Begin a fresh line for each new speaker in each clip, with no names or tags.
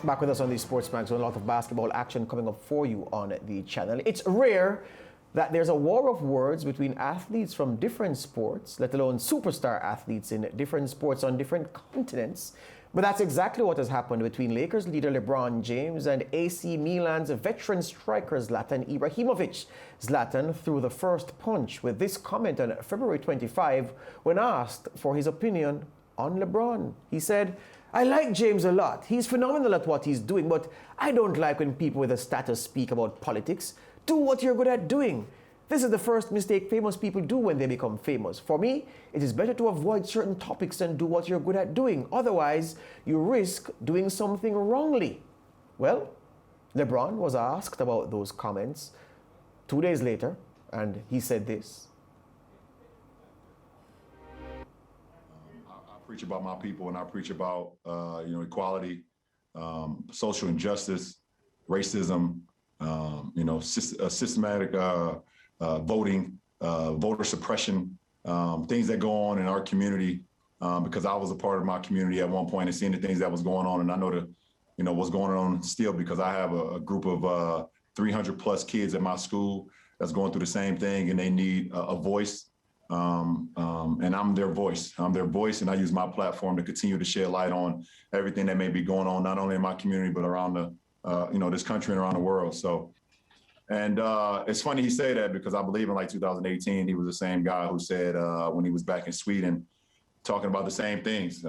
Back with us on the SportsMax Zone. A lot of basketball action coming up for you on the channel. It's rare that there's a war of words between athletes from different sports, let alone superstar athletes in different sports on different continents. But that's exactly what has happened between Lakers leader LeBron James and AC Milan's veteran striker Zlatan Ibrahimovic. Zlatan threw the first punch with this comment on February 25 when asked for his opinion on LeBron. He said, "I like James a lot. He's phenomenal at what he's doing, but I don't like when people with a status speak about politics. Do what you're good at doing. This is the first mistake famous people do when they become famous. For me, it is better to avoid certain topics and do what you're good at doing. Otherwise, you risk doing something wrongly." Well, LeBron was asked about those comments 2 days later, and he said this.
I preach about my people, and I preach about equality, social injustice, racism, systematic voting, voter suppression, things that go on in our community. Because I was a part of my community at one point and seeing the things that was going on, and I know what's going on still because I have a group of 300 plus kids at my school that's going through the same thing, and they need a voice. And I'm their voice. I'm their voice, and I use my platform to continue to shed light on everything that may be going on, not only in my community, but around this country and around the world. So, and it's funny he say that because I believe in 2018, he was the same guy who said when he was back in Sweden, talking about the same things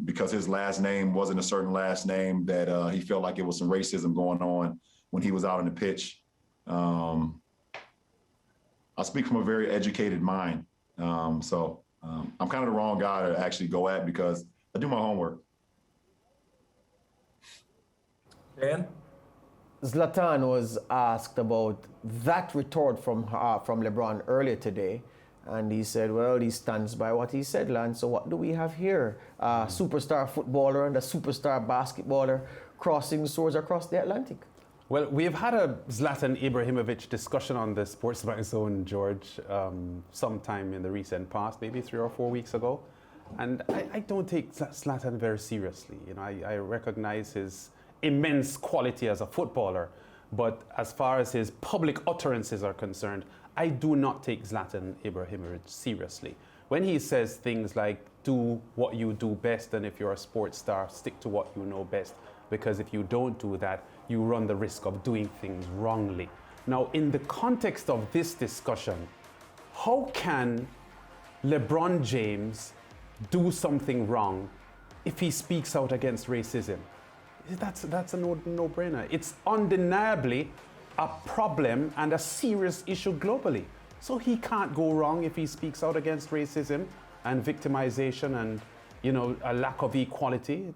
because his last name wasn't a certain last name that he felt like it was some racism going on when he was out on the pitch. I speak from a very educated mind. So I'm kind of the wrong guy to actually go at because I do my homework.
Dan?
Zlatan was asked about that retort from LeBron earlier today, and he said, well, he stands by what he said, Lance. So what do we have here? A superstar footballer and a superstar basketballer crossing swords across the Atlantic.
Well, we've had a Zlatan Ibrahimovic discussion on the SportsMax Zone, George, sometime in the recent past, maybe 3 or 4 weeks ago. And I don't take Zlatan very seriously. I recognize his immense quality as a footballer, but as far as his public utterances are concerned, I do not take Zlatan Ibrahimovic seriously. When he says things like, do what you do best, and if you're a sports star, stick to what you know best, because if you don't do that, you run the risk of doing things wrongly. Now, in the context of this discussion, how can LeBron James do something wrong if he speaks out against racism? That's a no-brainer. It's undeniably a problem and a serious issue globally. So he can't go wrong if he speaks out against racism and victimization and a lack of equality.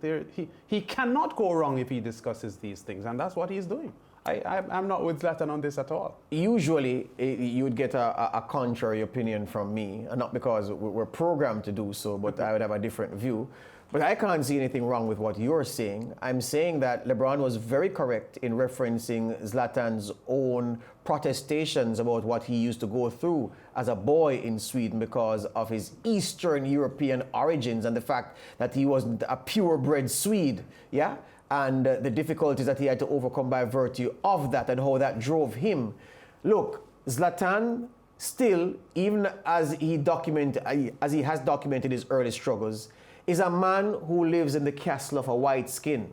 He cannot go wrong if he discusses these things, and that's what he's doing. I'm not with Zlatan on this at all.
Usually, you'd get a contrary opinion from me, and not because we're programmed to do so, but I would have a different view. But I can't see anything wrong with what you're saying. I'm saying that LeBron was very correct in referencing Zlatan's own protestations about what he used to go through as a boy in Sweden because of his Eastern European origins and the fact that he wasn't a purebred Swede, yeah? And the difficulties that he had to overcome by virtue of that and how that drove him. Look, Zlatan still, even as he has documented his early struggles, is a man who lives in the castle of a white skin.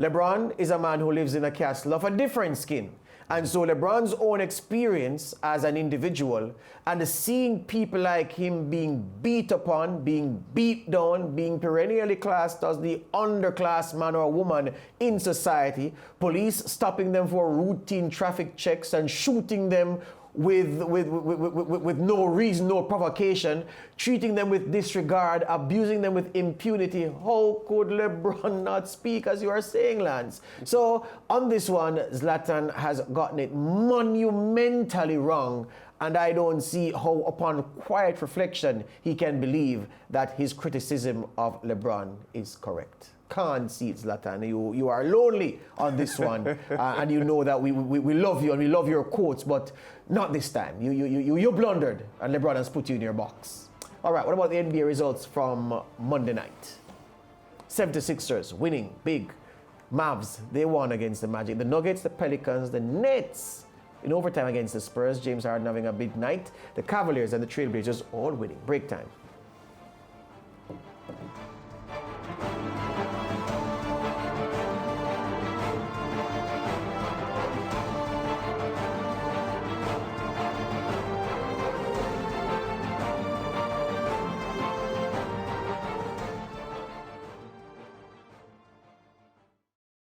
LeBron is a man who lives in a castle of a different skin. And so LeBron's own experience as an individual and seeing people like him being beat upon, being beat down, being perennially classed as the underclass man or woman in society, police stopping them for routine traffic checks and shooting them with no reason, no provocation, treating them with disregard, abusing them with impunity. How could LeBron not speak, as you are saying, Lance? So on this one, Zlatan has gotten it monumentally wrong, and I don't see how, upon quiet reflection, he can believe that his criticism of LeBron is correct. Can't see it, Zlatan. You are lonely on this one, and you know that we love you and we love your quotes, but not this time. You blundered, and LeBron has put you in your box. All right, what about the NBA results from Monday night? 76ers winning big Mavs, they won against the Magic. The Nuggets, the Pelicans, the Nets in overtime against the Spurs. James Harden having a big night. The Cavaliers and the Trailblazers all winning. Break time.